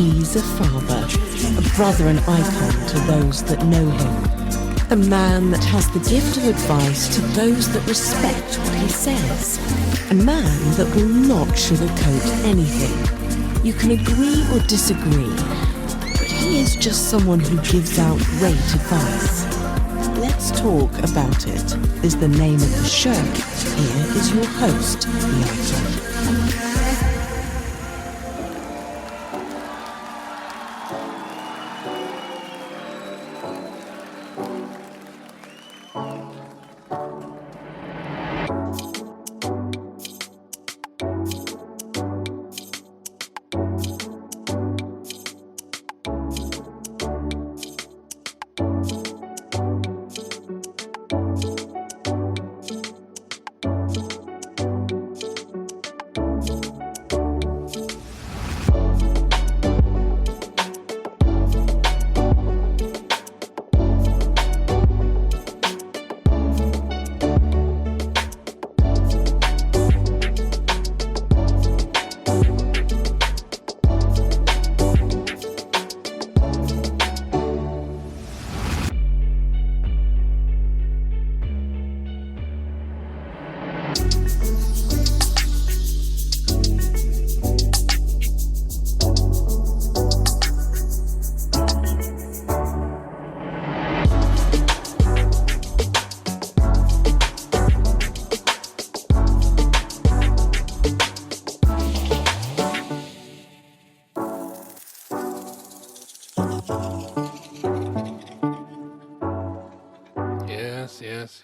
He's a father, a brother and icon to those that know him. A man that has the gift of advice to those that respect what he says. A man that will not sugarcoat anything. You can agree or disagree, but he is just someone who gives out great advice. Let's Talk About It is the name of the show. Here is your host, the Icon.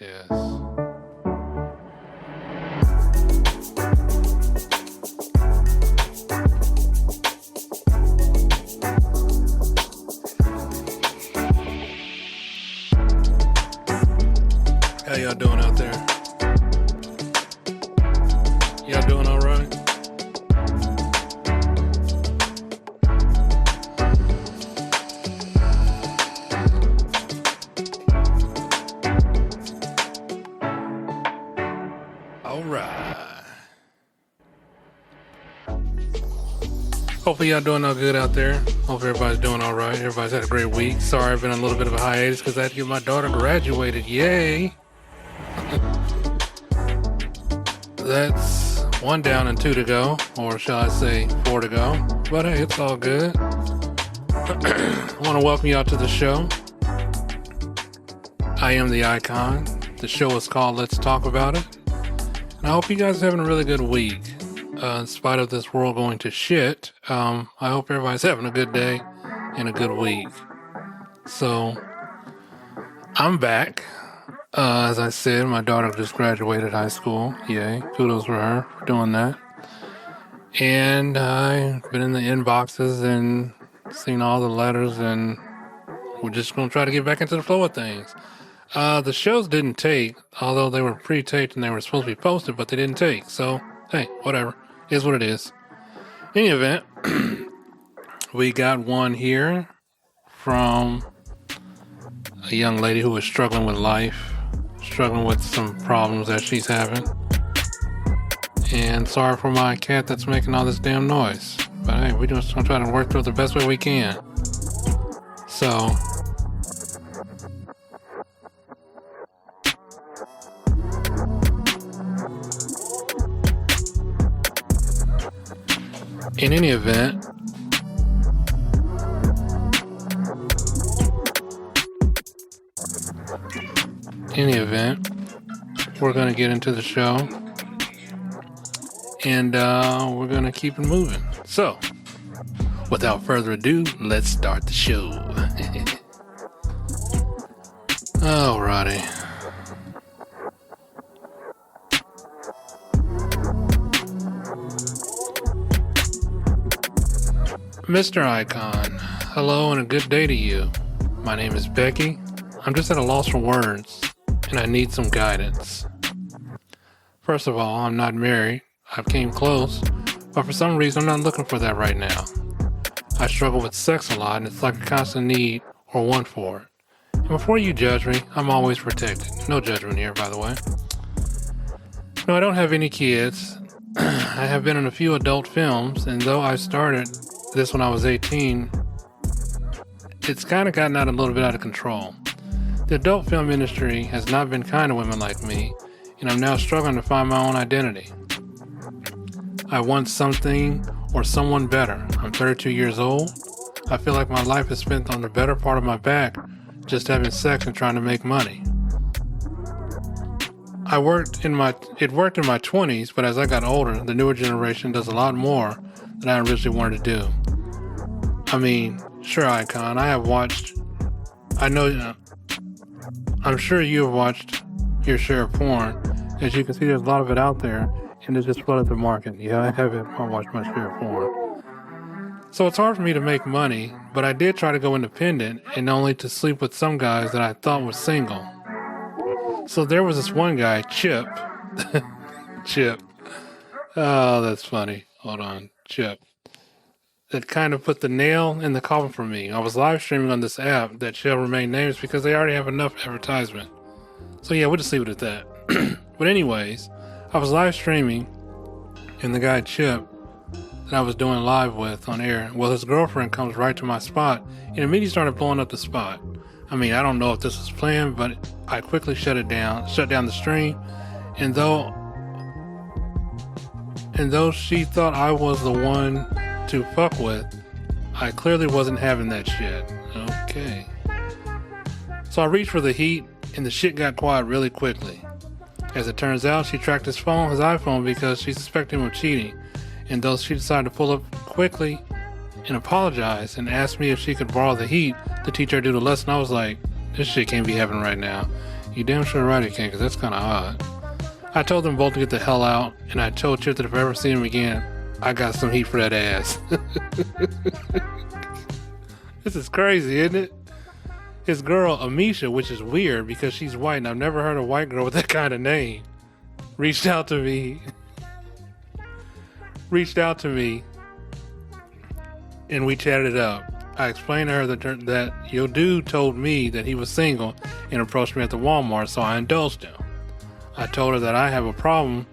Yes. How y'all doing out there? Y'all doing all right? Hopefully y'all doing all good out there. Hope everybody's doing all right. Everybody's had a great week. Sorry I've been on a little bit of a hiatus because I had to get my daughter graduated. Yay! That's 1 down and 2 to go, or shall I say 4 to go. But hey, it's all good. I want to welcome y'all to the show. I am the Icon. The show is called Let's Talk About It. And I hope you guys are having a really good week. In spite of this world going to shit, I hope everybody's having a good day and a good week. So, I'm back. As I said, my daughter just graduated high school. Yay. Kudos for her for doing that. And I've been in the inboxes and seen all the letters, and we're just going to try to get back into the flow of things. The shows didn't take, although they were pre-taped and they were supposed to be posted, but they didn't take. So, hey, whatever. Is what it is. In any event, we got one here from a young lady who is struggling with life, struggling with some problems that she's having. And sorry for my cat that's making all this damn noise. But hey, we're just gonna try to work through it the best way we can. So, in any event, we're going to get into the show, and we're going to keep it moving. So, without further ado, let's start the show. Alrighty. Mr. Icon, hello and a good day to you. My name is Becky. I'm just at a loss for words, and I need some guidance. First of all, I'm not married. I've came close, but for some reason I'm not looking for that right now. I struggle with sex a lot, and it's like a constant need or want for it. And before you judge me, I'm always protected. No judgment here, by the way. No, I don't have any kids. I have been in a few adult films, and though I started this when I was 18, it's kind of gotten a little bit out of control. The adult film industry has not been kind to women like me, and I'm now struggling to find my own identity. I want something or someone better. I'm 32 years old. I feel like my life is spent on the better part of my back, just having sex and trying to make money. It worked in my 20s, but as I got older, the newer generation does a lot more than I originally wanted to do. I mean, sure, Icon, I'm sure you have watched your share of porn. As you can see, there's a lot of it out there, and it's just flooded the market. Yeah, I haven't watched my share of porn. So it's hard for me to make money, but I did try to go independent, and only to sleep with some guys that I thought were single. So there was this one guy, Chip. Chip. Oh, that's funny. Hold on. Chip. That kind of put the nail in the coffin for me. I was live streaming on this app that shall remain nameless because they already have enough advertisement. So yeah, we'll just leave it at that. But anyways, I was live streaming, and the guy, Chip, that I was doing live with on air, well, his girlfriend comes right to my spot and immediately started blowing up the spot. I mean, I don't know if this was planned, but I quickly shut down the stream, and though she thought I was the one to fuck with, I clearly wasn't having that shit. Okay. So I reached for the heat, and the shit got quiet really quickly. As it turns out, she tracked his iPhone, because she suspected him of cheating, and though she decided to pull up quickly and apologize and asked me if she could borrow the heat to teach her to do the lesson, I was like, this shit can't be happening right now. You damn sure right it can't, because that's kind of odd. I told them both to get the hell out, and I told Chip that if I ever see him again, I got some heat for that ass. This is crazy, isn't it? His girl, Amisha, which is weird because she's white, and I've never heard a white girl with that kind of name, reached out to me, and we chatted it up. I explained to her that your dude told me that he was single and approached me at the Walmart, so I indulged him. I told her that I have a problem,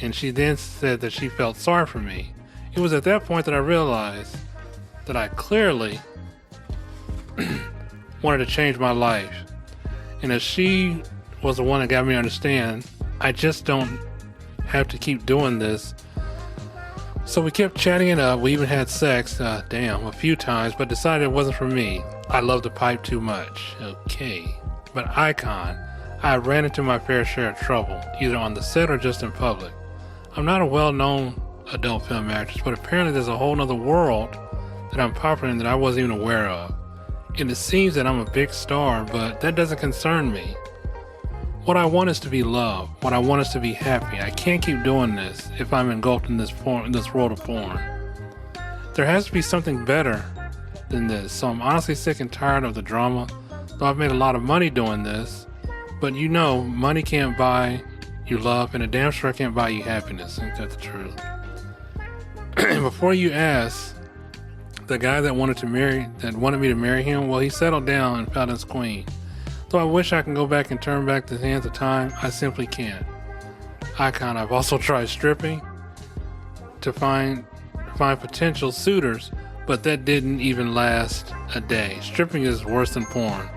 and she then said that she felt sorry for me. It was at that point that I realized that I clearly wanted to change my life. And as she was the one that got me to understand, I just don't have to keep doing this. So we kept chatting it up. We even had sex, a few times, but decided it wasn't for me. I love the pipe too much. Okay. But Icon, I ran into my fair share of trouble, either on the set or just in public. I'm not a well-known adult film actress, but apparently there's a whole nother world that I'm popular in that I wasn't even aware of. And it seems that I'm a big star, but that doesn't concern me. What I want is to be loved. What I want is to be happy. I can't keep doing this if I'm engulfed in this world of porn. There has to be something better than this. So I'm honestly sick and tired of the drama. Though I've made a lot of money doing this, but you know, money can't buy you love, and a damn sure can't buy you happiness. Ain't that the truth? Before you ask, the guy that wanted me to marry him, well, he settled down and found his queen. Though I wish I can go back and turn back the hands of time, I simply can't. I've also tried stripping to find potential suitors, but that didn't even last a day. Stripping is worse than porn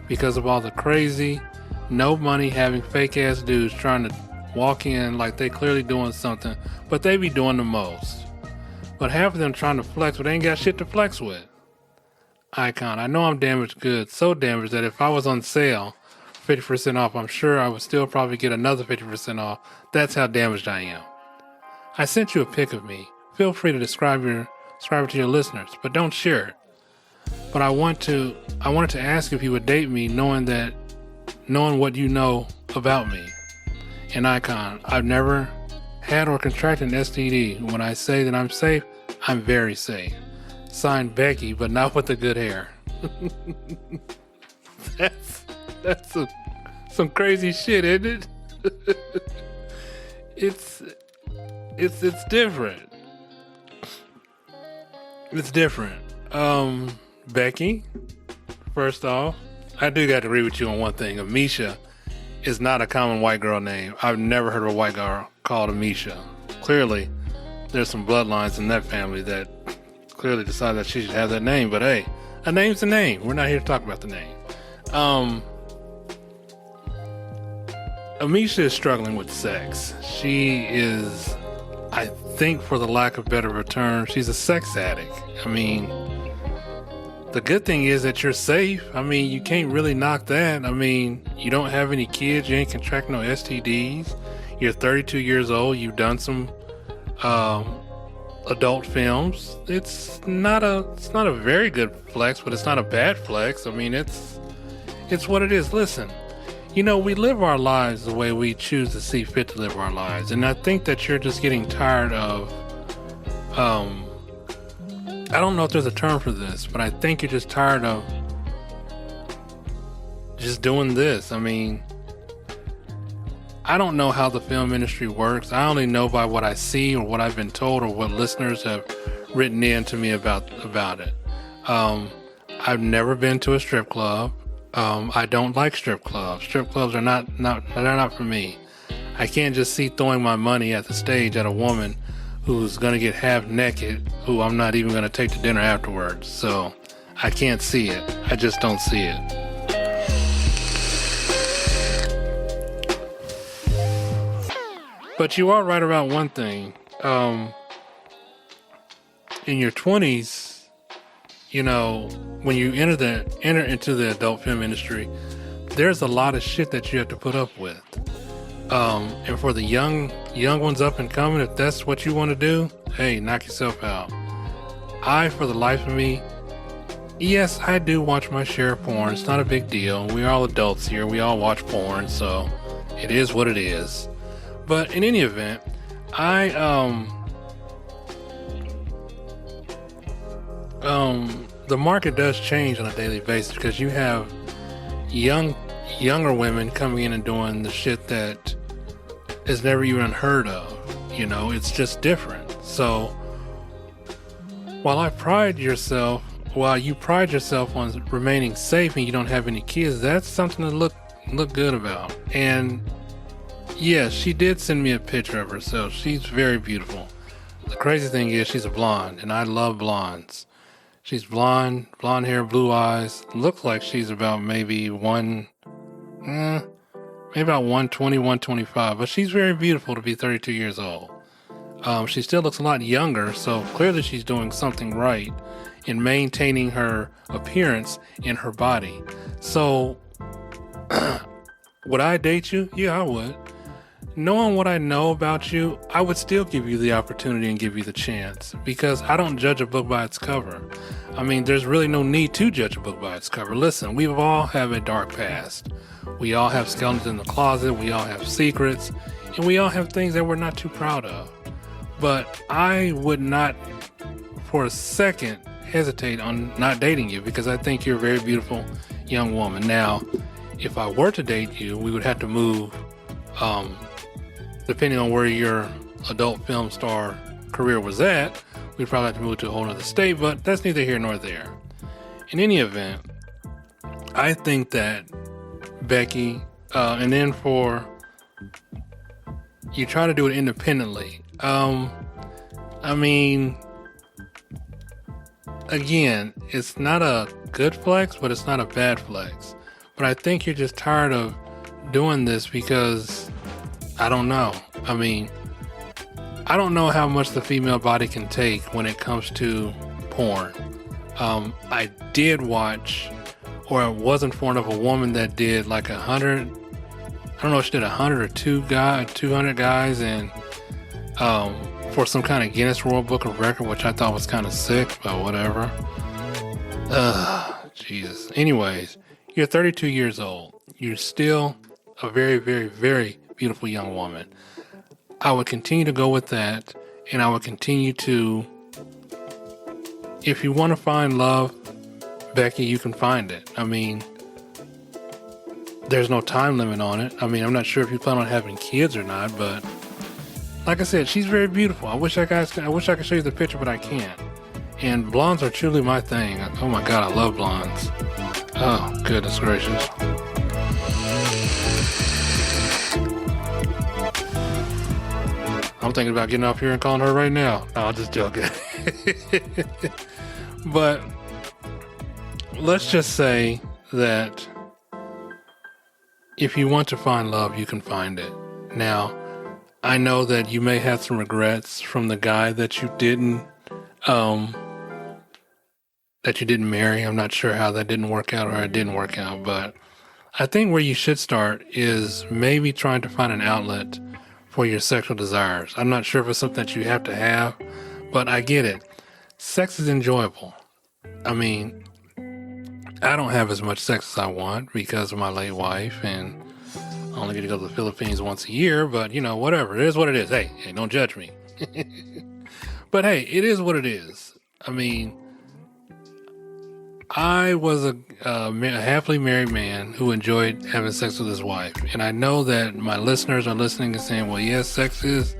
because of all the crazy, no money having fake ass dudes trying to walk in like they clearly doing something, but they be doing the most. But half of them trying to flex, but they ain't got shit to flex with. Icon, I know I'm damaged goods, so damaged that if I was on sale, 50% off, I'm sure I would still probably get another 50% off. That's how damaged I am. I sent you a pic of me. Feel free to describe it to your listeners, but don't share it. But I wanted to ask if you would date me knowing what you know about me. And Icon, I've never had or contracted an STD. When I say that I'm safe, I'm very safe. Signed Becky, but not with the good hair. That's some crazy shit, isn't it? It's different. It's different. Becky, first off, I do got to agree with you on one thing. Amisha is not a common white girl name. I've never heard of a white girl called Amisha. Clearly, there's some bloodlines in that family that clearly decided that she should have that name, but hey, a name's a name. We're not here to talk about the name. Amisha is struggling with sex. She is, I think, for the lack of better term, she's a sex addict. I mean, the good thing is that you're safe. I mean, you can't really knock that. I mean, you don't have any kids. You ain't contracting no STDs. You're 32 years old. You've done some adult films. It's not a very good flex, but it's not a bad flex. I mean, it's what it is. Listen, you know, we live our lives the way we choose to see fit to live our lives. And I think that you're just getting tired of, I don't know if there's a term for this, but I think you're just tired of just doing this. I mean, I don't know how the film industry works. I only know by what I see or what I've been told or what listeners have written in to me about it. I've never been to a strip club. I don't like strip clubs. Strip clubs are not for me. I can't just see throwing my money at the stage at a woman who's going to get half naked, who I'm not even going to take to dinner afterwards. So I can't see it. I just don't see it. But you are right about one thing. In your 20s, you know, when you enter into the adult film industry, there's a lot of shit that you have to put up with. And for the young ones up and coming, if that's what you want to do, hey, knock yourself out. For the life of me, yes, I do watch my share of porn. It's not a big deal. We're all adults here. We all watch porn, so it is what it is. But in any event, the market does change on a daily basis because you have younger women coming in and doing the shit that is never even unheard of. You know, it's just different. So while you pride yourself on remaining safe and you don't have any kids, that's something to look good about. And yes, she did send me a picture of herself. She's very beautiful. The crazy thing is she's a blonde, and I love blondes. She's blonde hair, blue eyes. Looks like she's about maybe about 120, 125, but she's very beautiful to be 32 years old. She still looks a lot younger, so clearly she's doing something right in maintaining her appearance in her body. So, would I date you? Yeah, I would. Knowing what I know about you, I would still give you the opportunity and give you the chance, because I don't judge a book by its cover. I mean, there's really no need to judge a book by its cover. Listen, we all have a dark past. We all have skeletons in the closet. We all have secrets, and we all have things that we're not too proud of. But I would not for a second hesitate on not dating you, because I think you're a very beautiful young woman. Now, if I were to date you, we would have to move, depending on where your adult film star career was at, we'd probably have to move to a whole other state, but that's neither here nor there. In any event, I think that Becky, and then for you try to do it independently. I mean, again, it's not a good flex, but it's not a bad flex. But I think you're just tired of doing this because, I don't know. I mean, I don't know how much the female body can take when it comes to porn. I did watch, or it was informed of a woman that did like 100, I don't know if she did 100 or 200 guys, and for some kind of Guinness World Book of Record, which I thought was kind of sick, but whatever. Jesus. Anyways, you're 32 years old. You're still a very, very, very beautiful young woman. I would continue to go with that, and I would continue to, if you want to find love, Becky, you can find it. I mean, there's no time limit on it. I mean, I'm not sure if you plan on having kids or not, but like I said, she's very beautiful. I wish I could show you the picture, but I can't. And blondes are truly my thing. Oh my God, I love blondes. Oh, goodness gracious. I'm thinking about getting off here and calling her right now. No, I'm just joking. But let's just say that if you want to find love, you can find it. Now, I know that you may have some regrets from the guy that you didn't marry. I'm not sure how that didn't work out or it didn't work out, but I think where you should start is maybe trying to find an outlet for your sexual desires. I'm not sure if it's something that you have to have, but I get it. Sex is enjoyable. I mean, I don't have as much sex as I want because of my late wife, and I only get to go to the Philippines once a year, but whatever. It is what it is. Hey, don't judge me. But hey, it is what it is. I mean, I was a happily married man who enjoyed having sex with his wife. And I know that my listeners are listening and saying, well, yes, sex is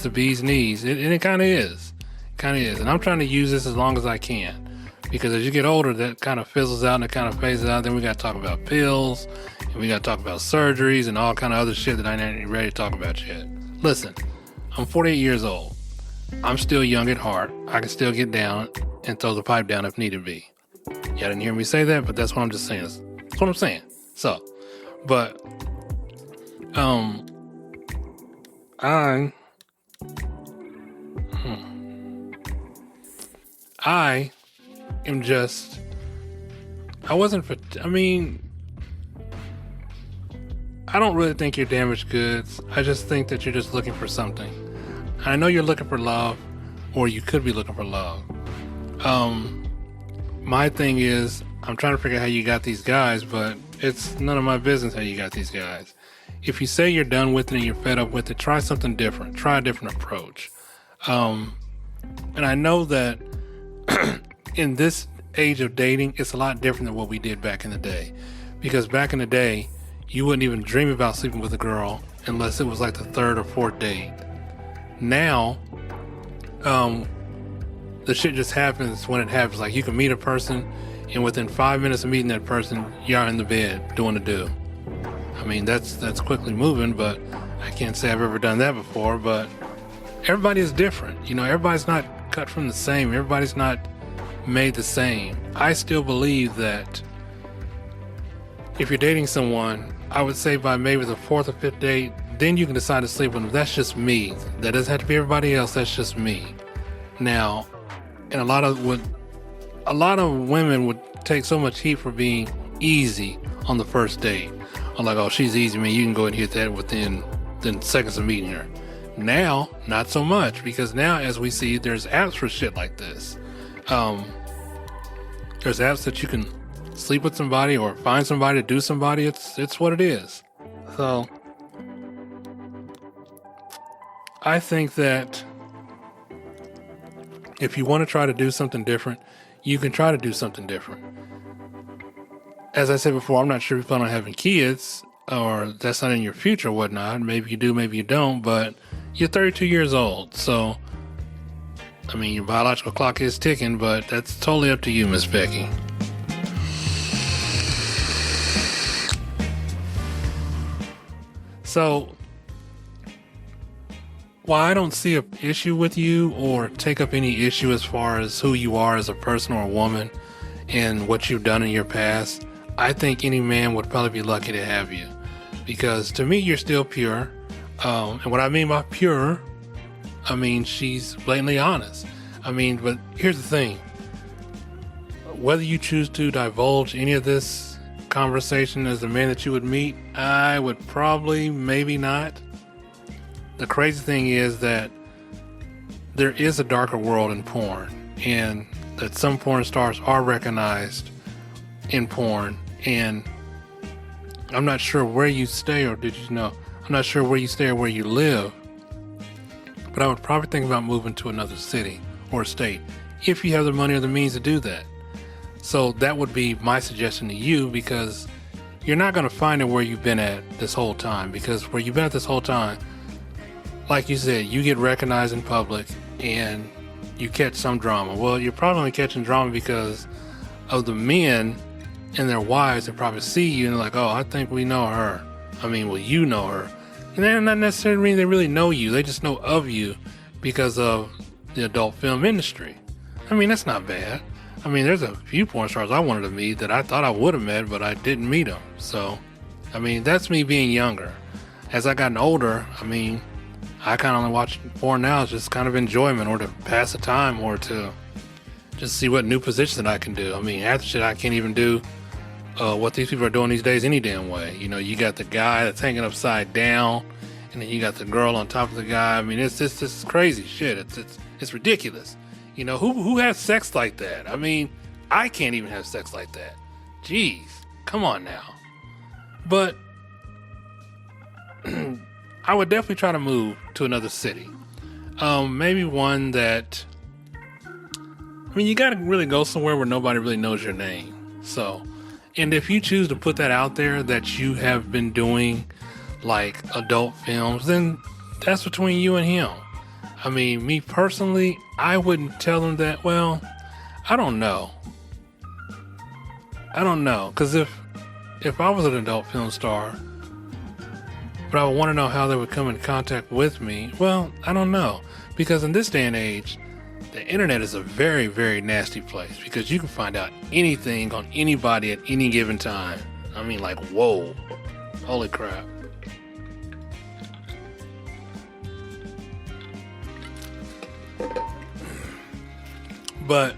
the bee's knees. And it kind of is. And I'm trying to use this as long as I can. Because as you get older, that kind of fizzles out and it kind of phases out. Then we got to talk about pills. And we got to talk about surgeries and all kind of other shit that I ain't ready to talk about yet. Listen, I'm 48 years old. I'm still young at heart. I can still get down and throw the pipe down if needed be. Y'all didn't hear me say that, but that's what I'm just saying. That's what I'm saying. So, but, I am just, I don't really think you're damaged goods. I just think that you're just looking for something. I know you're looking for love, or you could be looking for love. My thing is, I'm trying to figure out how you got these guys, but it's none of my business how you got these guys. If you say you're done with it and you're fed up with it, try something different. Try a different approach. And I know that in this age of dating, it's a lot different than what we did back in the day. Because back in the day, you wouldn't even dream about sleeping with a girl unless it was like the third or fourth date. Now, the shit just happens when it happens. Like, you can meet a person, and within 5 minutes of meeting that person, you're in the bed doing the do. I mean, that's quickly moving, but I can't say I've ever done that before. But everybody is different. Everybody's not cut from the same. Everybody's not made the same. I still believe that if you're dating someone, I would say by maybe the fourth or fifth date, then you can decide to sleep with them. That's just me. That doesn't have to be everybody else. That's just me. Now, and a lot of women would take so much heat for being easy on the first date. I'm like, oh, she's easy, man. You can go and hit that within seconds of meeting her. Now, not so much, because now, as we see, there's apps for shit like this. There's apps that you can sleep with somebody or find somebody to do somebody. It's what it is. So, I think that if you want to try to do something different, you can try to do something different. As I said before, I'm not sure if you plan on having kids, or that's not in your future or whatnot. Maybe you do, maybe you don't, but you're 32 years old. So, I mean, your biological clock is ticking, but that's totally up to you, Miss Becky. So, while I don't see an issue with you or take up any issue as far as who you are as a person or a woman and what you've done in your past, I think any man would probably be lucky to have you. Because to me, you're still pure. And what I mean by pure, I mean she's blatantly honest. But here's the thing. Whether you choose to divulge any of this conversation as the man that you would meet, I would probably maybe not. The crazy thing is that there is a darker world in porn, and that some porn stars are recognized in porn. And I'm not sure where you stay, or did you know? I'm not sure where you stay or where you live, but I would probably think about moving to another city or state if you have the money or the means to do that. So that would be my suggestion to you, because you're not going to find it where you've been at this whole time. Because where you've been at this whole time, like you said, you get recognized in public and you catch some drama. Well, you're probably only catching drama because of the men and their wives that probably see you and they're like, oh, I think we know her. You know her. And they're not necessarily mean they really know you. They just know of you because of the adult film industry. That's not bad. I mean, there's a few porn stars I wanted to meet that I thought I would have met, but I didn't meet them. So, I mean, that's me being younger. As I gotten older, I mean, I kind of only watch porn now as just kind of enjoyment or to pass the time or to just see what new positions that I can do. I mean, half the shit I can't even do what these people are doing these days any damn way. You know, you got the guy that's hanging upside down, and then you got the girl on top of the guy. I mean, it's just this crazy shit. It's ridiculous. You know, who has sex like that? I mean, I can't even have sex like that. Jeez, come on now. But I would definitely try to move to another city. Maybe one that, I mean, you got to really go somewhere where nobody really knows your name. So, and if you choose to put that out there that you have been doing like adult films, then that's between you and him. I mean, me personally, I wouldn't tell him that. Well, I don't know. Because if I was an adult film star, but I would want to know how they would come in contact with me, well, I don't know. Because in this day and age, the internet is a very, very nasty place because you can find out anything on anybody at any given time. I mean, like, whoa, holy crap. But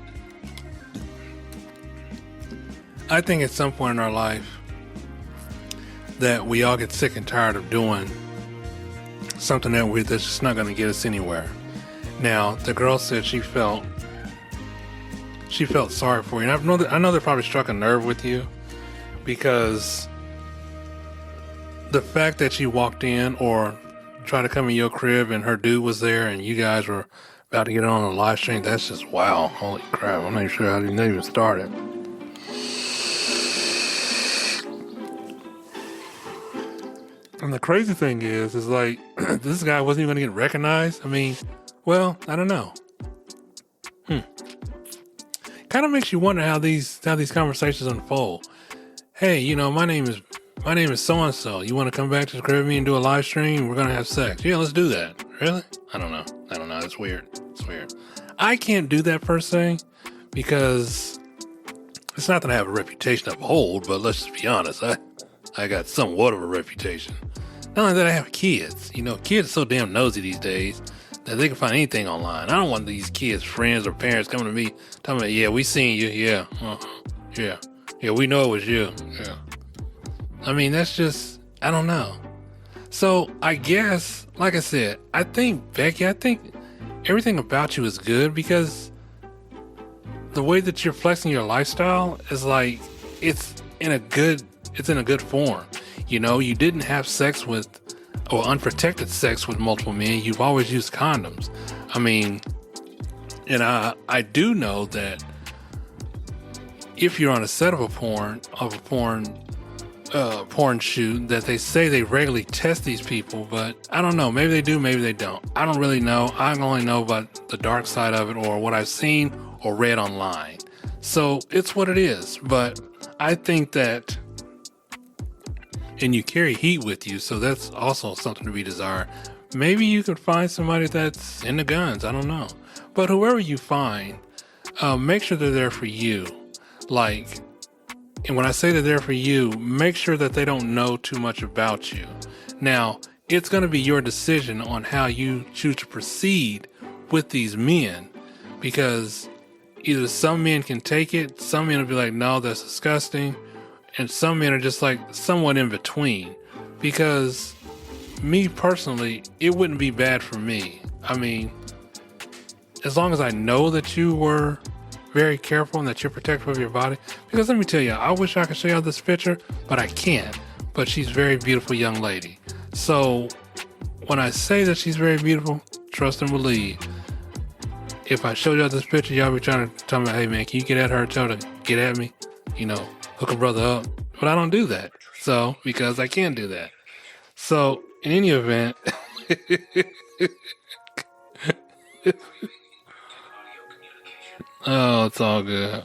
I think at some point in our life that we all get sick and tired of doing something that's just not going to get us anywhere. Now, the girl said she felt sorry for you. And I know they probably struck a nerve with you because the fact that she walked in or tried to come in your crib and her dude was there and you guys were about to get on a live stream, that's just wow. Holy crap. I'm not even sure how they even started. And the crazy thing is like, this guy wasn't even going to get recognized. I mean, well, I don't know. Kind of makes you wonder how these conversations unfold. Hey, you know, my name is so-and-so. You want to come back to the crib with me and do a live stream? We're going to have sex. Yeah, let's do that. Really? I don't know. It's weird. I can't do that per se because it's not that I have a reputation of old, but let's just be honest. I got somewhat of a reputation. Not only that, I have kids. You know, kids are so damn nosy these days that they can find anything online. I don't want these kids' friends or parents coming to me telling me, yeah, we seen you. Yeah. Yeah, we know it was you. Yeah. I mean, that's just, I don't know. So I guess, like I said, I think, Becky, everything about you is good because the way that you're flexing your lifestyle is like, it's in a good form. You know, you didn't have sex with, or unprotected sex with multiple men. You've always used condoms. I mean, and I do know that if you're on a set of a porn shoot, that they say they regularly test these people, but I don't know. Maybe they do, maybe they don't. I don't really know. I only know about the dark side of it or what I've seen or read online. So it's what it is. But I think that, and you carry heat with you, so that's also something to be desired. Maybe you could find somebody that's into guns. I don't know. But whoever you find, make sure they're there for you. Like, and when I say they're there for you, make sure that they don't know too much about you. Now, it's going to be your decision on how you choose to proceed with these men, because either some men can take it, some men will be like, no, that's disgusting, and some men are just like somewhat in between. Because me personally, it wouldn't be bad for me. I mean, as long as I know that you were very careful and that you're protective of your body. Because let me tell you, I wish I could show y'all this picture, but I can't. But she's a very beautiful young lady. So when I say that she's very beautiful, trust and believe. If I showed y'all this picture, y'all be trying to tell me, hey man, can you get at her, tell her to get at me? You know, hook a brother up. But I don't do that. So, because I can't do that. So, in any event, oh, it's all good.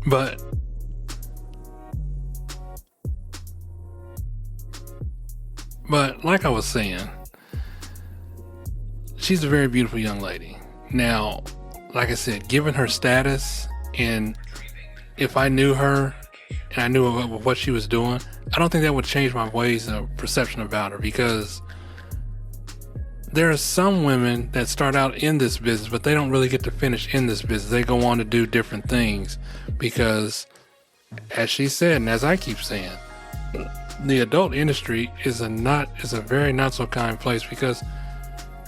But like I was saying, she's a very beautiful young lady. Now, like I said, given her status, and if I knew her and I knew what she was doing, I don't think that would change my ways of perception about her, because there are some women that start out in this business, but they don't really get to finish in this business. They go on to do different things because, as she said, and as I keep saying, the adult industry is a very not so kind place, because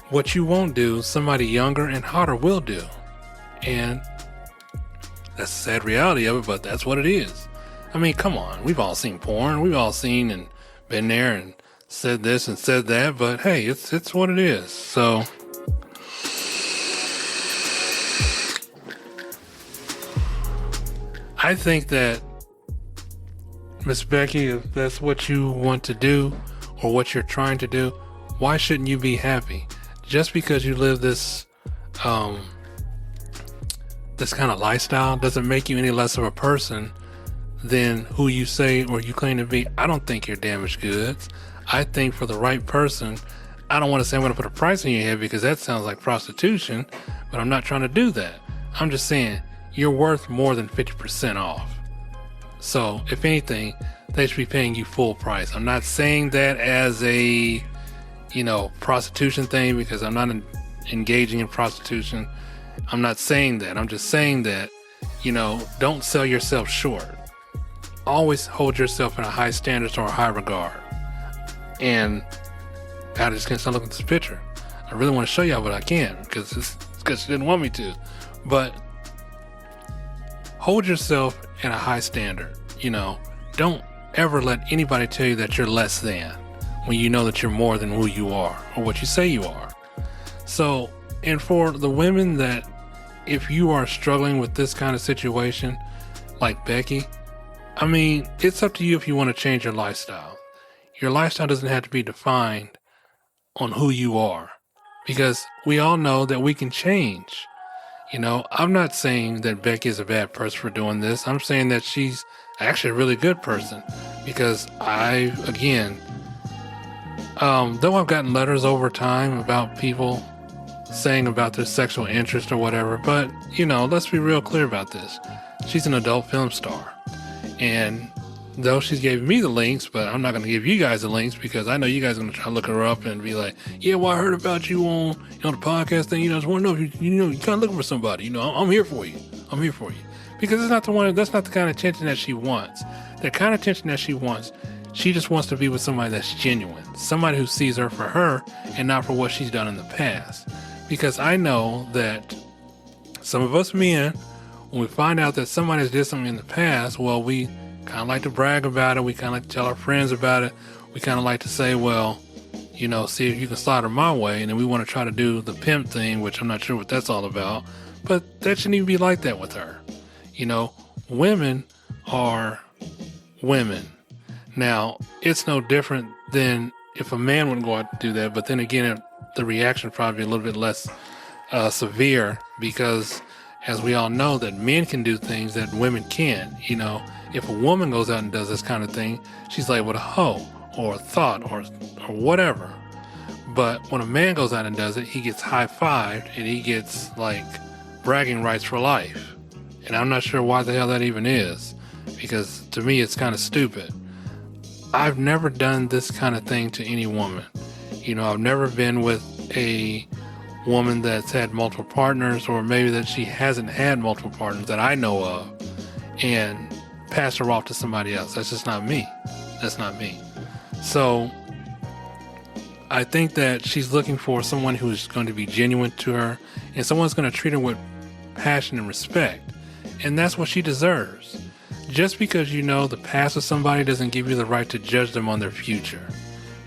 what you won't do, somebody younger and hotter will do. And that's the sad reality of it, but that's what it is. I mean, come on. We've all seen porn. We've all seen and been there and said this and said that, but hey, it's what it is. So I think that, Miss Becky, if that's what you want to do or what you're trying to do, why shouldn't you be happy? Just because you live this this kind of lifestyle doesn't make you any less of a person than who you say or you claim to be. I don't think you're damaged goods. I think for the right person, I don't want to say I'm going to put a price on your head, because that sounds like prostitution, but I'm not trying to do that. I'm just saying you're worth more than 50% off. So if anything, they should be paying you full price. I'm not saying that as a, prostitution thing, because I'm not engaging in prostitution. I'm not saying that. I'm just saying that, don't sell yourself short. Always hold yourself in a high standards or a high regard. And I just can't stop looking at this picture. I really want to show y'all what I can, because she didn't want me to. But hold yourself in a high standard. Don't ever let anybody tell you that you're less than, when you know that you're more than who you are or what you say you are. So, and for the women that, if you are struggling with this kind of situation, like Becky, I mean, it's up to you if you want to change your lifestyle. Your lifestyle doesn't have to be defined on who you are, because we all know that we can change. I'm not saying that Becky is a bad person for doing this. I'm saying that she's actually a really good person, because though I've gotten letters over time about people saying about their sexual interest or whatever, but, let's be real clear about this. She's an adult film star. And though she's gave me the links, but I'm not going to give you guys the links, because I know you guys are going to try to look her up and be like, yeah, well, I heard about you on the podcast thing. I just want to know if you kind of looking for somebody. I'm here for you. I'm here for you. Because that's not the kind of attention that she wants. The kind of attention that she wants, she just wants to be with somebody that's genuine. Somebody who sees her for her and not for what she's done in the past. Because I know that some of us men, when we find out that somebody has did something in the past, well, we kind of like to brag about it. We kind of like to tell our friends about it. We kind of like to say, well, see if you can slide her my way. And then we want to try to do the pimp thing, which I'm not sure what that's all about. But that shouldn't even be like that with her. Women are women. Now, it's no different than if a man would go out to do that. But then again, the reaction probably a little bit less severe, because as we all know, that men can do things that women can't. If a woman goes out and does this kind of thing, she's labeled a hoe or a thought or whatever. But when a man goes out and does it, he gets high-fived and he gets like bragging rights for life. And I'm not sure why the hell that even is, because to me it's kind of stupid. I've never done this kind of thing to any woman. I've never been with a woman that's had multiple partners, or maybe that she hasn't had multiple partners that I know of, and pass her off to somebody else. That's just not me. That's not me. So I think that she's looking for someone who's going to be genuine to her, and someone's going to treat her with passion and respect. And that's what she deserves. Just because the past of somebody doesn't give you the right to judge them on their future,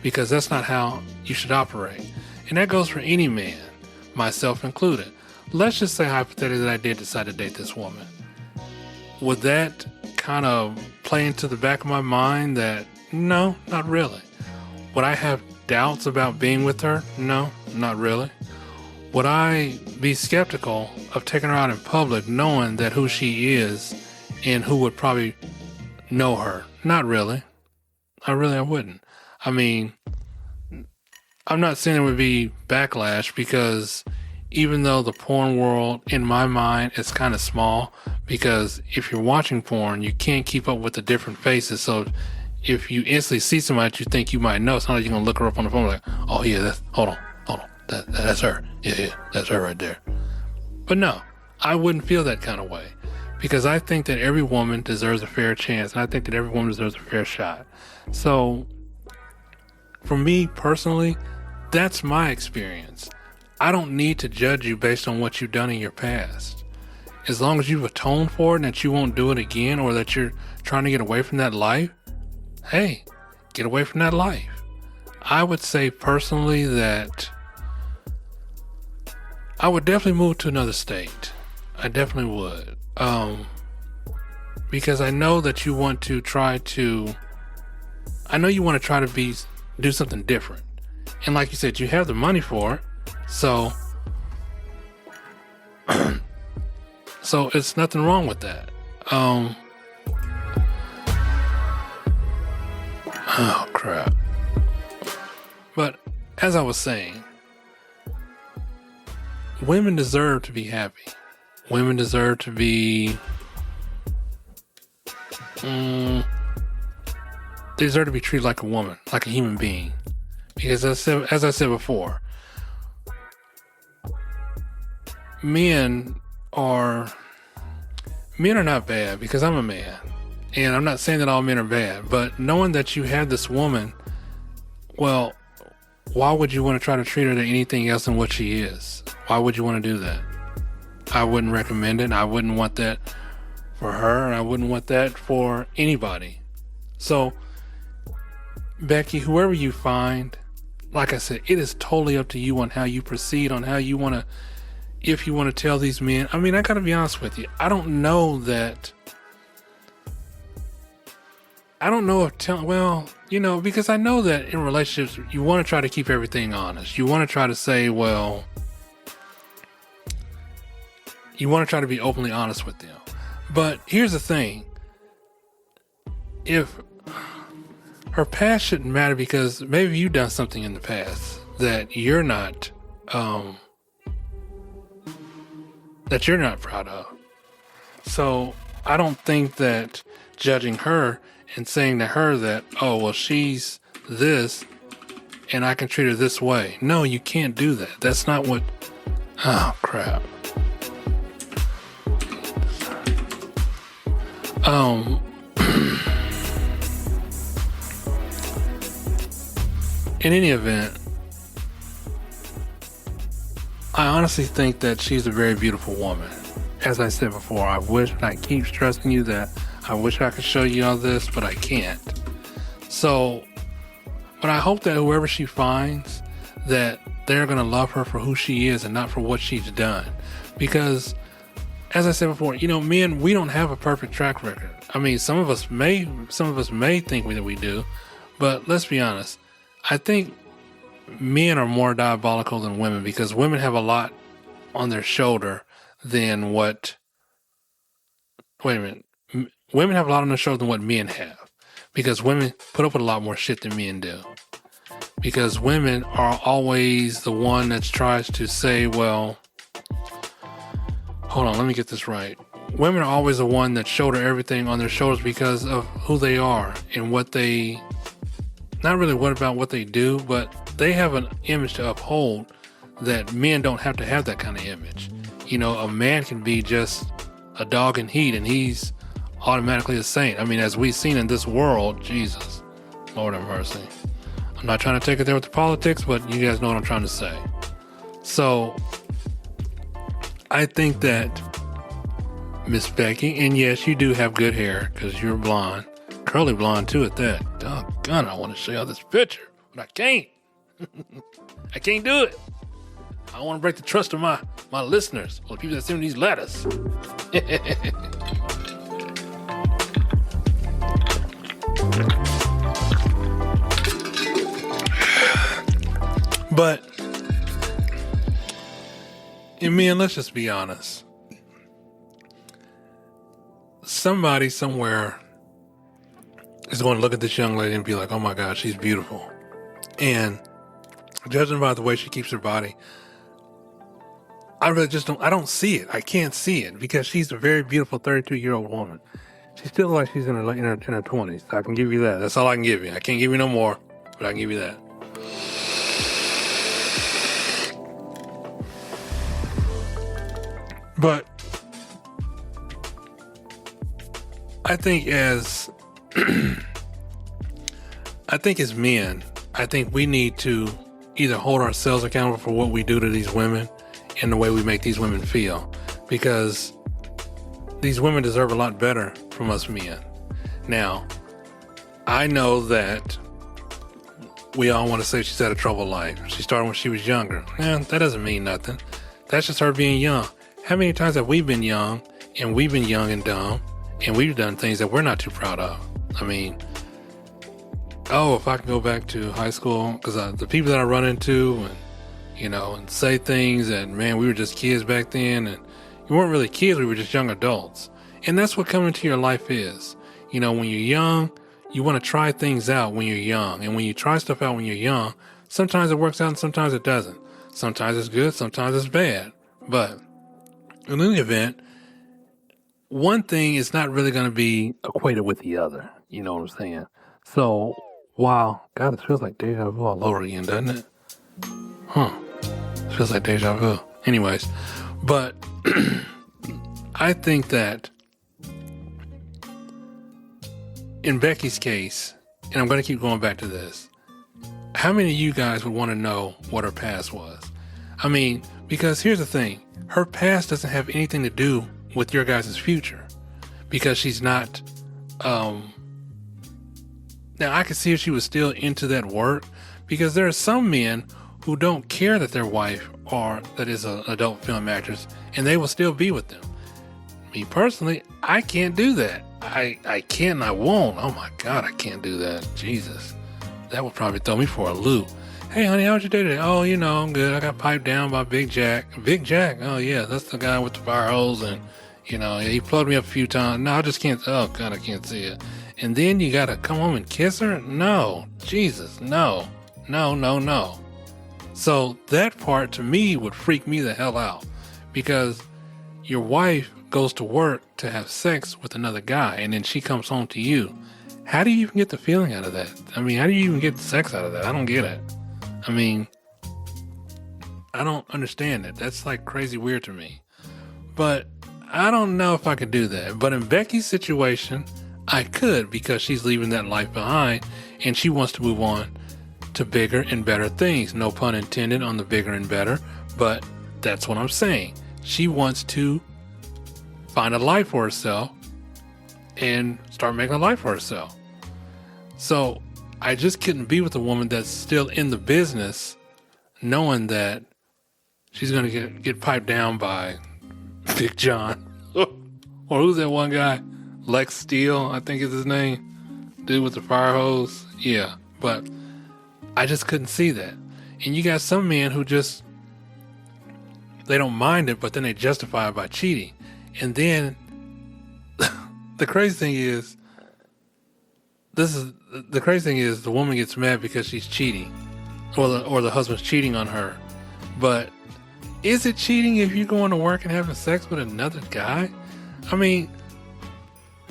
because that's not how you should operate. And that goes for any man, myself included. Let's just say hypothetically that I did decide to date this woman. Would that kind of play into the back of my mind that, no, not really? Would I have doubts about being with her? No, not really. Would I be skeptical of taking her out in public knowing that who she is and who would probably know her? Not really. I wouldn't. I mean, I'm not saying there would be backlash, because even though the porn world, in my mind, is kind of small, because if you're watching porn, you can't keep up with the different faces. So if you instantly see somebody that you think you might know, it's not like you're going to look her up on the phone like, oh yeah, hold on. That's her. Yeah, that's her right there. But no, I wouldn't feel that kind of way, because I think that every woman deserves a fair chance, and I think that every woman deserves a fair shot. So for me personally, that's my experience. I don't need to judge you based on what you've done in your past. As long as you've atoned for it and that you won't do it again, or that you're trying to get away from that life, hey, get away from that life. I would say personally that I would definitely move to another state. I definitely would. Because I know that you want to try to do something different. And like you said, you have the money for it. So it's nothing wrong with that. Oh crap. But as I was saying, women deserve to be happy. Women deserve to be they deserve to be treated like a woman, like a human being. Because as I said before, men are not bad, because I'm a man. And I'm not saying that all men are bad, but knowing that you have this woman, well, why would you want to try to treat her to anything else than what she is? Why would you want to do that? I wouldn't recommend it. I wouldn't want that for her, and I wouldn't want that for anybody. So, Becky, whoever you find, like I said, it is totally up to you on how you proceed, on how you want to, if you want to tell these men. I mean, I got to be honest with you. I don't know if because I know that in relationships, you want to try to keep everything honest. You want to try to say, well, you want to try to be openly honest with them. But here's the thing. If her past shouldn't matter, because maybe you've done something in the past that you're not proud of. So I don't think that judging her and saying to her that, oh, well, she's this and I can treat her this way. No, you can't do that. That's not what... Oh, crap. In any event, I honestly think that she's a very beautiful woman. As I said before, I keep stressing you that I wish I could show you all this, but I can't. So, but I hope that whoever she finds, that they're going to love her for who she is and not for what she's done. Because, as I said before, men, we don't have a perfect track record. I mean, some of us may think that we do, but let's be honest. I think men are more diabolical than women, because women have a lot on their shoulder than what... Wait a minute. Women have a lot on their shoulder than what men have, because women put up with a lot more shit than men do. Because women are always the one that tries to say, well, hold on, let me get this right. Women are always the one that shoulder everything on their shoulders because of who they are and what they... Not really what about what they do, but they have an image to uphold that men don't have to have that kind of image. A man can be just a dog in heat and he's automatically a saint. I mean, as we've seen in this world, Jesus, Lord have mercy. I'm not trying to take it there with the politics, but you guys know what I'm trying to say. So, I think that Miss Becky, and yes, you do have good hair because you're blonde. Curly blonde too at that. Doggone, I want to show y'all this picture, but I can't. I can't do it. I don't want to break the trust of my listeners, or the people that send me these letters. But, man, let's just be honest. Somebody somewhere is going to look at this young lady and be like, oh my God, she's beautiful. And Judging by the way she keeps her body, I really just don't. I don't see it. I can't see it because she's a very beautiful 32-year-old woman. She still looks like she's in her 20s. I can give you that. That's all I can give you. I can't give you no more, but I can give you that. But I think as men, I think we need to either hold ourselves accountable for what we do to these women and the way we make these women feel, because these women deserve a lot better from us men. Now, I know that we all want to say she's had a troubled life. She started when she was younger. That doesn't mean nothing. That's just her being young. How many times have we been young and dumb, and we've done things that we're not too proud of? I mean, if I can go back to high school, because the people that I run into and say things that, man, we were just kids back then, and we weren't really kids, we were just young adults. And that's what coming to your life is. When you're young, you want to try things out when you're young. And when you try stuff out when you're young, sometimes it works out and sometimes it doesn't. Sometimes it's good, sometimes it's bad. But in any event, one thing is not really going to be equated with the other. You know what I'm saying? So, wow. God, it feels like deja vu all over again, doesn't it? It feels like deja vu. Anyways, but I think that in Becky's case, and I'm going to keep going back to this, how many of you guys would want to know what her past was? I mean, because here's the thing. Her past doesn't have anything to do with your guys' future, because she's not, now I could see if she was still into that work, because there are some men who don't care that their wife that is an adult film actress, and they will still be with them. Me personally, I can't do that. I can't and I won't. Oh my God, I can't do that. Jesus. That would probably throw me for a loop. Hey honey, how was your day today? Oh, I'm good. I got piped down by Big Jack. Big Jack? Oh yeah, that's the guy with the fire hose, and he plugged me up a few times. No, I just can't. Oh God, I can't see it. And then you gotta come home and kiss her? No. Jesus, no. No. So that part to me would freak me the hell out, because your wife goes to work to have sex with another guy, and then she comes home to you. How do you even get the feeling out of that? I mean, how do you even get the sex out of that? I don't get it. I mean, I don't understand it. That's like crazy weird to me. But I don't know if I could do that. But in Becky's situation, I could, because she's leaving that life behind and she wants to move on to bigger and better things. No pun intended on the bigger and better, but that's what I'm saying. She wants to find a life for herself and start making a life for herself. So I just couldn't be with a woman that's still in the business, knowing that she's going to get piped down by Big John. Or who's that one guy? Lex Steele, I think is his name. Dude with the fire hose. Yeah, but I just couldn't see that. And you got some men who just, they don't mind it, but then they justify it by cheating. And then the crazy thing is, the woman gets mad because she's cheating, or the husband's cheating on her. But is it cheating if you're going to work and having sex with another guy? I mean,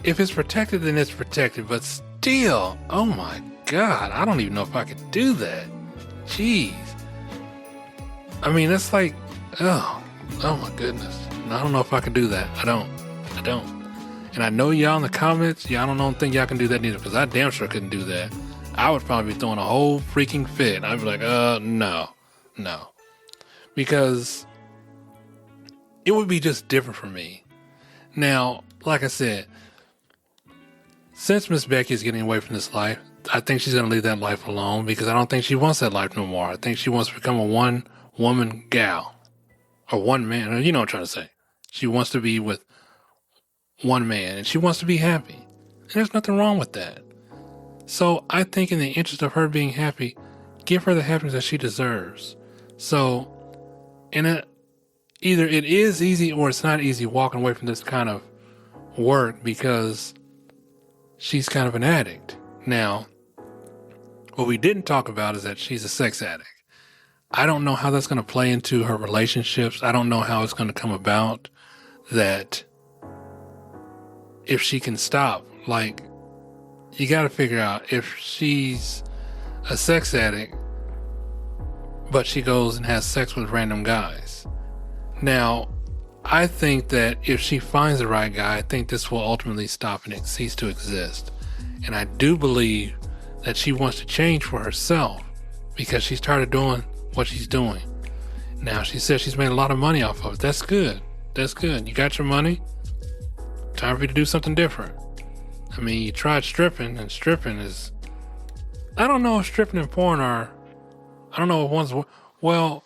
if it's protected, then it's protected. But still, oh my God, I don't even know if I could do that. Jeez. I mean, that's like, oh my goodness. I don't know if I can do that. I don't. And I know y'all in the comments, y'all don't think y'all can do that neither, because I damn sure couldn't do that. I would probably be throwing a whole freaking fit. I'd be like, no. Because it would be just different for me. Now, like I said, since Miss Becky is getting away from this life, I think she's going to leave that life alone, because I don't think she wants that life no more. I think she wants to become a one-woman gal. Or one man, you know what I'm trying to say. She wants to be with one man, and she wants to be happy. And there's nothing wrong with that. So I think in the interest of her being happy, give her the happiness that she deserves. So, and either it is easy or it's not easy walking away from this kind of work, because she's kind of an addict. Now, what we didn't talk about is that she's a sex addict. I don't know how that's going to play into her relationships. I don't know how it's going to come about that if she can stop. Like, you got to figure out if she's a sex addict, but she goes and has sex with random guys. Now, I think that if she finds the right guy, I think this will ultimately stop and cease to exist. And I do believe that she wants to change for herself because she started doing what she's doing. Now, she says she's made a lot of money off of it. That's good. That's good. You got your money. Time for you to do something different. I mean, you tried stripping, and stripping is... I don't know if stripping and porn are... I don't know if one's... Well,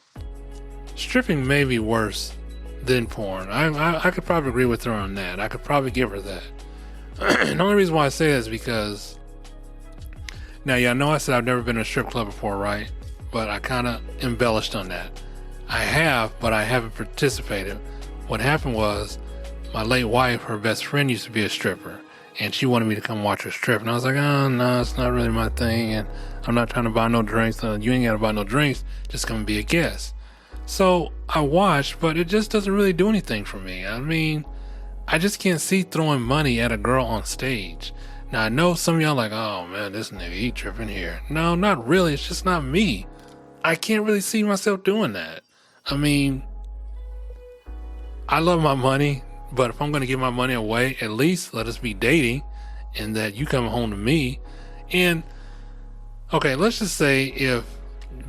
stripping may be worse than porn. I could probably agree with her on that. I could probably give her that. And the only reason why I say that is because... Now, yeah, I know I said I've never been in a strip club before, right? But I kind of embellished on that. I have, but I haven't participated. What happened was, my late wife, her best friend used to be a stripper, and she wanted me to come watch her strip. And I was like, oh, no, it's not really my thing, and I'm not trying to buy no drinks. You ain't got to buy no drinks. Just come and be a guest. So I watched, but it just doesn't really do anything for me. I mean, I just can't see throwing money at a girl on stage. Now, I know some of y'all like, oh, man, this nigga, he tripping here. No, not really. It's just not me. I can't really see myself doing that. I mean, I love my money, but if I'm going to give my money away, at least let us be dating and that you come home to me. And, okay, let's just say if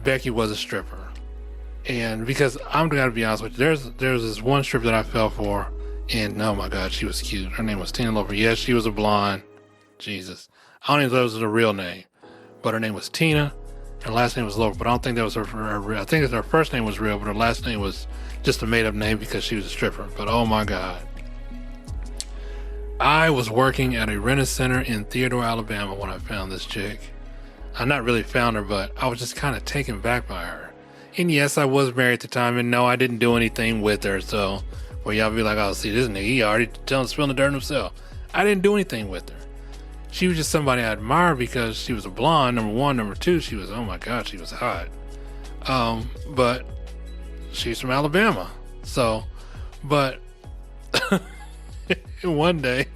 Becky was a stripper. And because I'm going to be honest with you, there's this one stripper that I fell for, and oh my God, she was cute. Her name was Tina Lover. Yes, she was a blonde. Jesus. I don't even know if that was her real name, but her name was Tina. Her last name was Lover, but I don't think that was her I think her first name was real, but her last name was just a made-up name because she was a stripper. But oh my God. I was working at a rent-a-center in Theodore, Alabama when I found this chick. I not really found her, but I was just kind of taken back by her. And yes, I was married at the time, and no, I didn't do anything with her, so where y'all be like, oh, see, this nigga, he already spilling the dirt himself. I didn't do anything with her. She was just somebody I admired because she was a blonde, number one. Number two, she was, oh my God, she was hot. But she's from Alabama. So, but one day,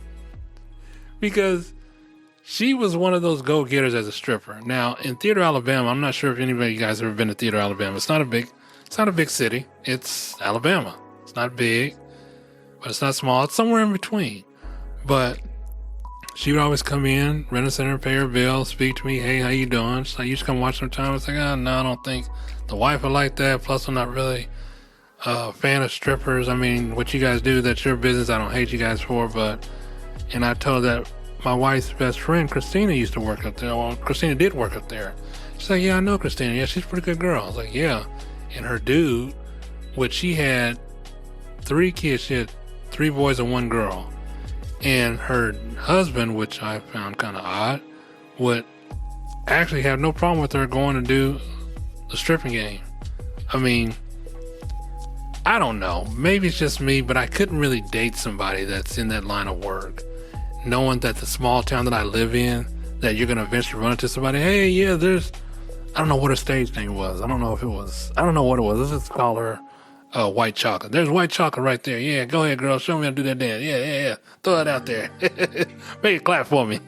because she was one of those go-getters as a stripper. Now, in Theodore, Alabama, I'm not sure if anybody of you guys have ever been to Theodore, Alabama. It's not a big city. It's Alabama. It's not big, but it's not small. It's somewhere in between. But she would always come in, rent a center, pay her bill, speak to me. Hey, how you doing? She's like, you should come watch sometime. I was like, oh, no, I don't think the wife would like that. Plus, I'm not really a fan of strippers. I mean, what you guys do, that's your business. I don't hate you guys for, but, and I told her that my wife's best friend, Christina, used to work up there. Well, Christina did work up there. She's like, yeah, I know Christina. Yeah, she's a pretty good girl. I was like, yeah. And her dude, which she had 3 kids. She had 3 boys and 1 girl. And her husband, which I found kind of odd, would actually have no problem with her going to do the stripping game. I mean, I don't know. Maybe it's just me, but I couldn't really date somebody that's in that line of work. Knowing that the small town that I live in, that you're going to eventually run into somebody, hey, yeah, I don't know what her stage name was. I don't know what it was. Let's just call her White Chocolate. There's White Chocolate right there. Yeah, go ahead, girl. Show me how to do that dance. Yeah. Throw it out there. Make it clap for me.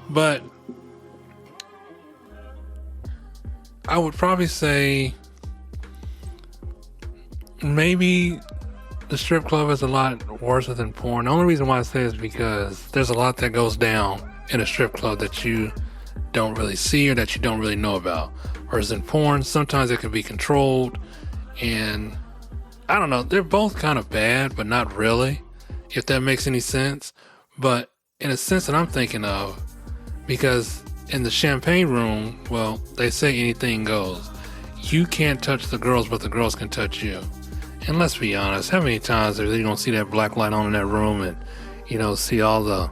But I would probably say maybe the strip club is a lot worse than porn. The only reason why I say is because there's a lot that goes down in a strip club that you don't really see or that you don't really know about. Whereas in porn, sometimes it can be controlled, and I don't know, they're both kind of bad, but not really, if that makes any sense. But in a sense that I'm thinking of, because in the champagne room, well, they say anything goes. You can't touch the girls, but the girls can touch you. And let's be honest, how many times are you gonna see that black light on in that room and, see all the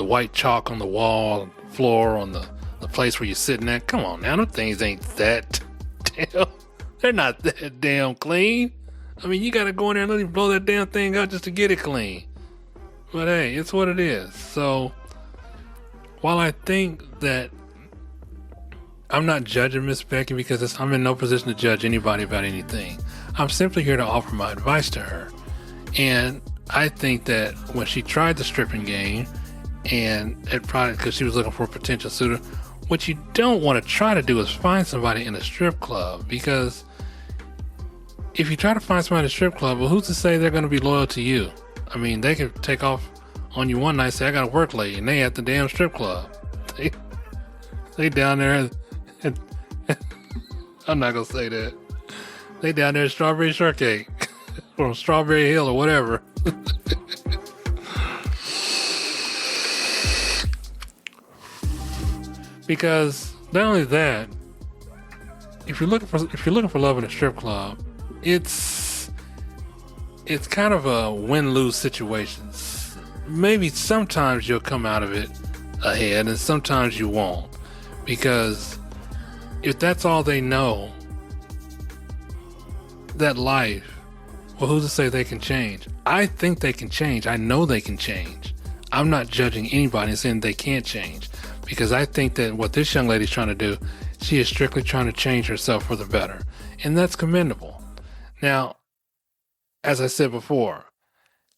white chalk on the wall, floor, on the place where you're sitting at? Come on now, them things ain't that damn, they're not that damn clean. I mean, you gotta go in there and let him blow that damn thing out just to get it clean. But hey, it's what it is. So while I think that I'm not judging Miss Becky because I'm in no position to judge anybody about anything. I'm simply here to offer my advice to her. And I think that when she tried the stripping game, and it probably because she was looking for a potential suitor, what you don't want to try to do is find somebody in a strip club, because if you try to find somebody in a strip club, well, who's to say they're going to be loyal to you? I mean, they could take off on you one night, say, I got to work late, and they at the damn strip club. They down there, and I'm not going to say that. They down there at Strawberry Shortcake, or Strawberry Hill, or whatever. Because not only that, if you're looking for love in a strip club, it's kind of a win-lose situation. Maybe sometimes you'll come out of it ahead, and sometimes you won't. Because if that's all they know, that life, well, who's to say they can change? I think they can change. I know they can change. I'm not judging anybody and saying they can't change, because I think that what this young lady's trying to do, she is strictly trying to change herself for the better. And that's commendable. Now, as I said before,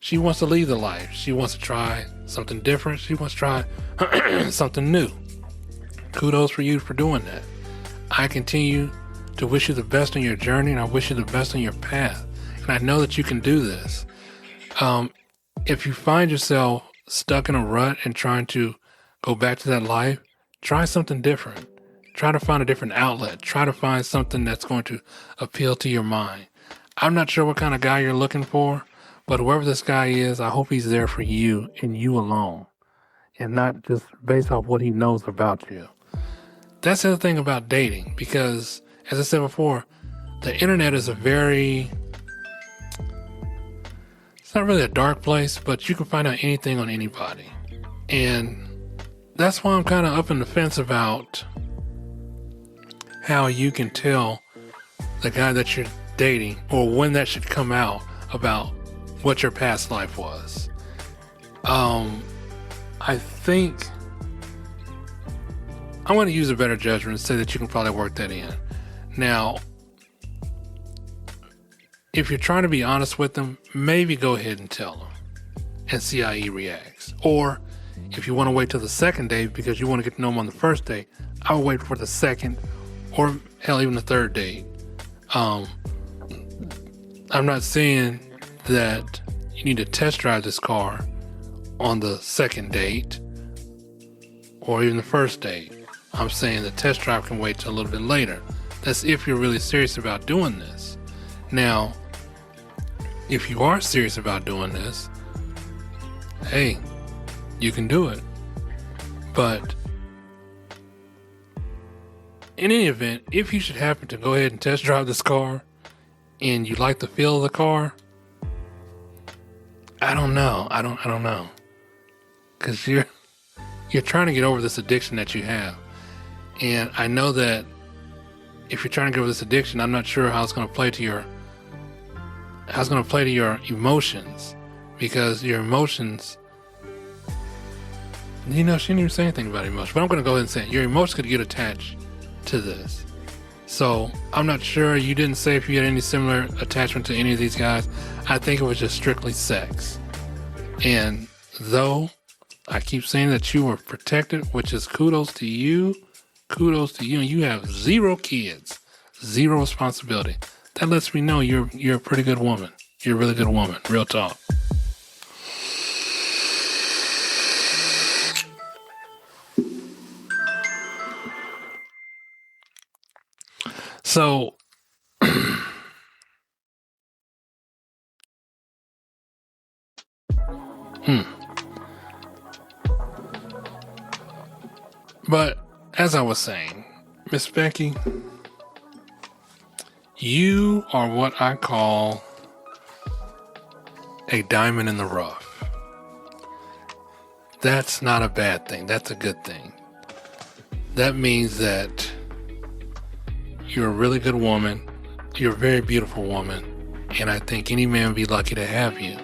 she wants to leave the life. She wants to try something different. She wants to try something new. Kudos for you for doing that. I continue to wish you the best on your journey, and I wish you the best on your path. And I know that you can do this. If you find yourself stuck in a rut and trying to go back to that life, try something different. Try to find a different outlet. Try to find something that's going to appeal to your mind. I'm not sure what kind of guy you're looking for, but whoever this guy is, I hope he's there for you and you alone, and not just based off what he knows about you. That's the other thing about dating, because as I said before, the internet is it's not really a dark place, but you can find out anything on anybody. And that's why I'm kind of up in the fence about how you can tell the guy that you're dating, or when that should come out, about what your past life was. I think I'm going to use a better judgment and say that you can probably work that in. Now, if you're trying to be honest with them, maybe go ahead and tell him and see how he reacts. Or if you want to wait till the second date because you want to get to know him on the first date, I would wait for the second, or hell, even the third date. I'm not saying that you need to test drive this car on the second date or even the first date. I'm saying the test drive can wait till a little bit later. That's if you're really serious about doing this. Now, if you are serious about doing this, hey, you can do it. But in any event, if you should happen to go ahead and test drive this car and you like the feel of the car, I don't know. I don't know. Because you're trying to get over this addiction that you have. And I know that if you're trying to get over this addiction, I'm not sure how it's going to play to your emotions, because your emotions, she didn't even say anything about emotions, but I'm going to go ahead and say it. Your emotions could get attached to this. So I'm not sure. You didn't say if you had any similar attachment to any of these guys. I think it was just strictly sex. And though I keep saying that you were protected, which is kudos to you. You have 0 kids, 0 responsibility. That lets me know you're a pretty good woman. You're a really good woman. Real talk. So, But as I was saying, Miss Becky, you are what I call a diamond in the rough. That's not a bad thing. That's a good thing. That means that you're a really good woman. You're a very beautiful woman. And I think any man would be lucky to have you.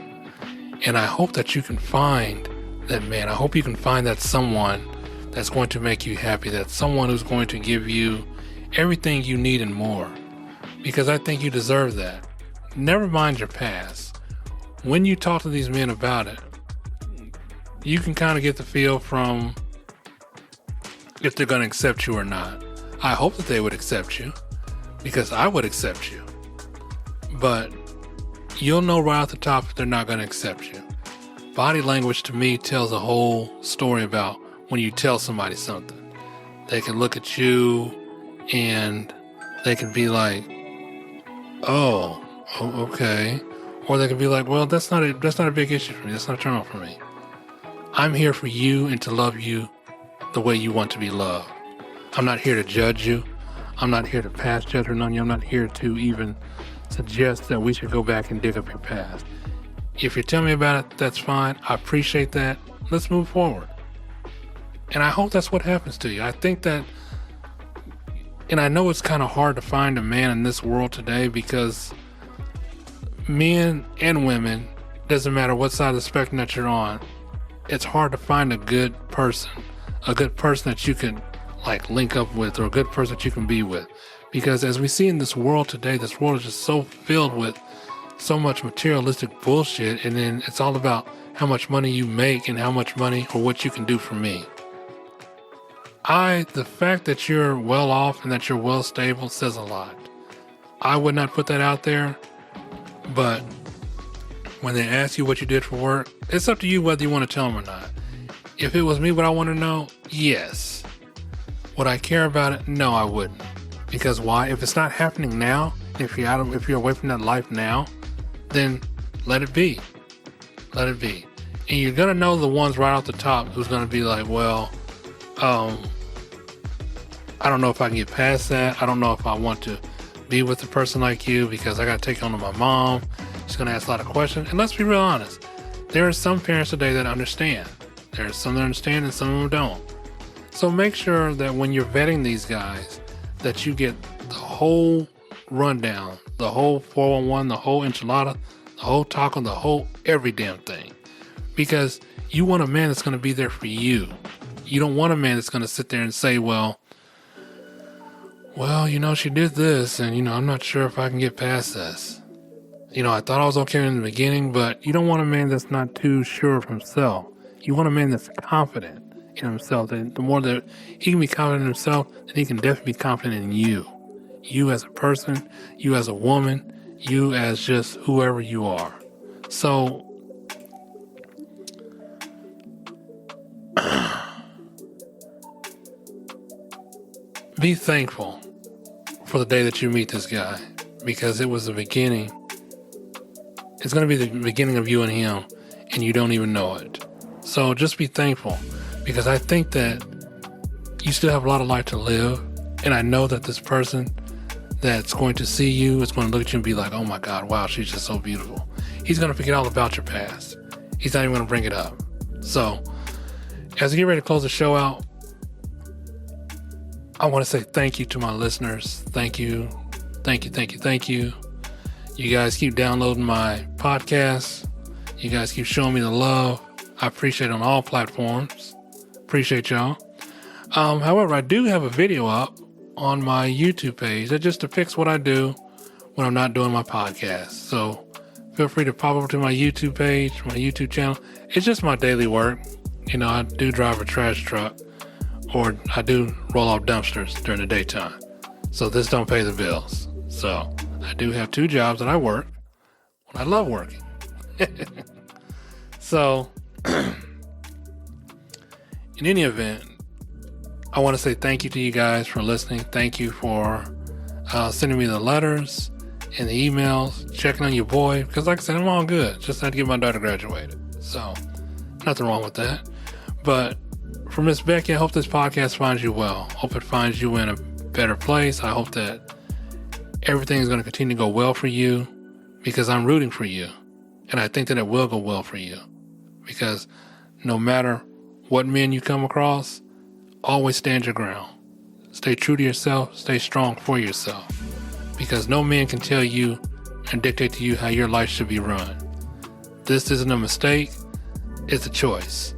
And I hope that you can find that man. I hope you can find that someone that's going to make you happy, that someone who's going to give you everything you need and more, because I think you deserve that. Never mind your past. When you talk to these men about it, you can kind of get the feel from if they're going to accept you or not. I hope that they would accept you, because I would accept you. But you'll know right off the top if they're not going to accept you. Body language to me tells a whole story about when you tell somebody something. They can look at you and they can be like, oh, okay. Or they can be like, well, that's not a big issue for me. That's not a turn on for me. I'm here for you and to love you the way you want to be loved. I'm not here to judge you. I'm not here to pass judgment on you. I'm not here to even suggest that we should go back and dig up your past. If you're telling me about it, that's fine. I appreciate that. Let's move forward. And I hope that's what happens to you. I think that, and I know it's kind of hard to find a man in this world today, because men and women, doesn't matter what side of the spectrum that you're on, it's hard to find a good person that you can like link up with, or a good person that you can be with. Because as we see in this world today, this world is just so filled with so much materialistic bullshit, and then it's all about how much money you make and how much money or what you can do for me. The fact that you're well off and that you're well stable says a lot. I would not put that out there, but when they ask you what you did for work, it's up to you whether you want to tell them or not. If it was me, would I want to know? Yes. Would I care about it? No, I wouldn't. Because why? If it's not happening now, if you're away from that life now, then let it be. Let it be. And you're gonna know the ones right off the top who's gonna be like, well, I don't know if I can get past that. I don't know if I want to be with a person like you, because I gotta take on to my mom. She's gonna ask a lot of questions. And let's be real honest. There are some parents today that understand. There are some that understand and some of them don't. So make sure that when you're vetting these guys, that you get the whole rundown, the whole 411, the whole enchilada, the whole taco, the whole every damn thing. Because you want a man that's going to be there for you. You don't want a man that's going to sit there and say, well, she did this, and, I'm not sure if I can get past this. I thought I was okay in the beginning, but you don't want a man that's not too sure of himself. You want a man that's confident in himself. The more that he can be confident in himself, then he can definitely be confident in you. You as a person, you as a woman, you as just whoever you are. So, be thankful for the day that you meet this guy, because it was the beginning. It's going to be the beginning of you and him, and you don't even know it. So just be thankful, because I think that you still have a lot of life to live. And I know that this person that's going to see you is going to look at you and be like, oh my God, wow, she's just so beautiful. He's going to forget all about your past. He's not even going to bring it up. So as we get ready to close the show out, I want to say thank you to my listeners. Thank you. Thank you. Thank you. Thank you. You guys keep downloading my podcast. You guys keep showing me the love. I appreciate it on all platforms. Appreciate y'all. However, I do have a video up on my YouTube page that just depicts what I do when I'm not doing my podcast. So feel free to pop over to my YouTube page, my YouTube channel. It's just my daily work. I do drive a trash truck, or I do roll off dumpsters during the daytime. So this don't pay the bills. So I do have 2 jobs that I work when I love working. So in any event, I want to say thank you to you guys for listening. Thank you for sending me the letters and the emails, checking on your boy. Because like I said, I'm all good. Just had to get my daughter graduated. So nothing wrong with that. But for Miss Becky, I hope this podcast finds you well. Hope it finds you in a better place. I hope that everything is going to continue to go well for you, because I'm rooting for you. And I think that it will go well for you, because no matter what men you come across, always stand your ground. Stay true to yourself. Stay strong for yourself, because no man can tell you and dictate to you how your life should be run. this isn't a mistake. It's a choice.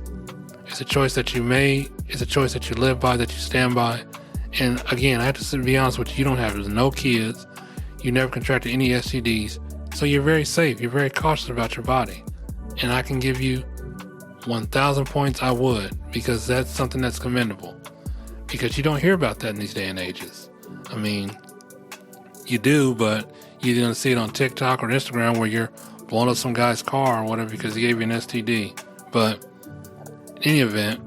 It's a choice that you made. It's a choice that you live by, that you stand by. And again, I have to be honest with you. You don't have no kids. You never contracted any STDs. So you're very safe. You're very cautious about your body. And I can give you 1,000 points. I would, because that's something that's commendable. Because you don't hear about that in these day and ages. I mean, you do, but you're going to see it on TikTok or Instagram where you're blowing up some guy's car or whatever because he gave you an STD. But in any event,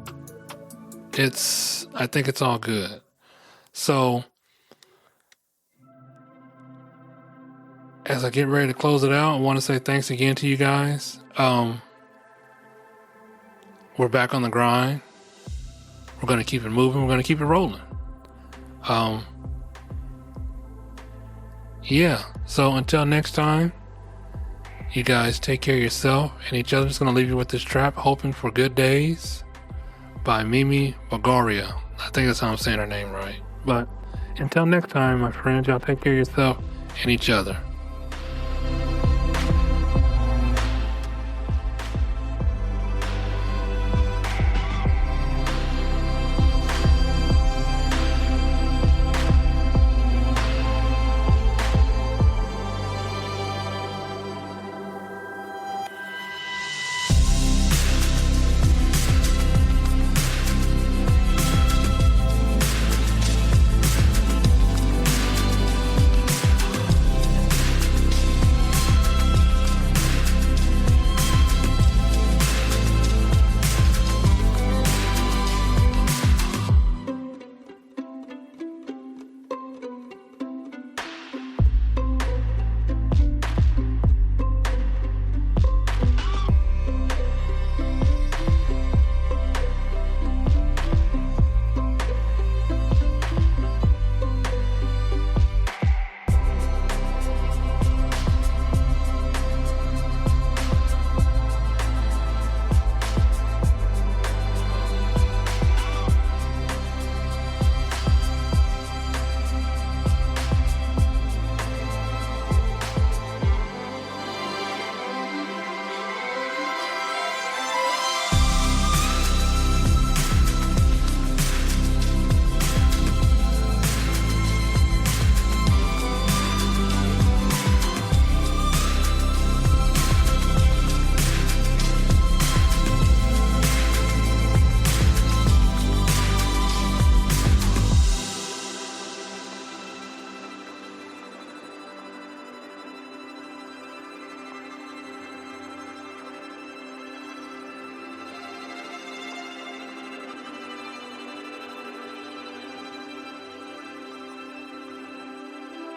I think it's all good. So as I get ready to close it out, I want to say thanks again to you guys. We're back on the grind. We're going to keep it moving. We're going to keep it rolling. Yeah. So until next time, you guys take care of yourself and each other. Just going to leave you with this trap, Hoping for Good Days by Mimi Bulgaria. I think that's how I'm saying her name right. But until next time, my friends, y'all take care of yourself and each other.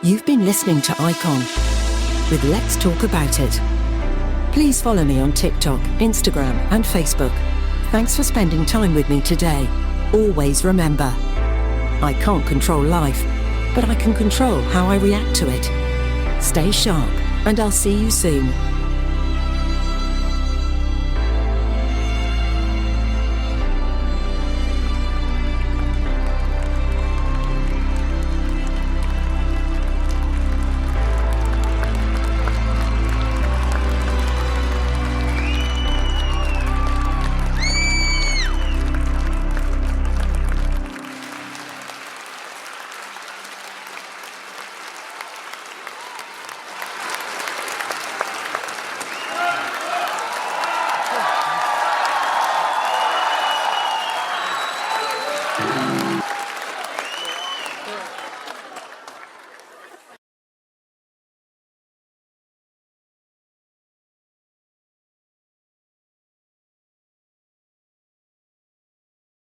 You've been listening to Icon with Let's Talk About It. Please follow me on TikTok, Instagram, and Facebook. Thanks for spending time with me today. Always remember, I can't control life, but I can control how I react to it. Stay sharp, and I'll see you soon.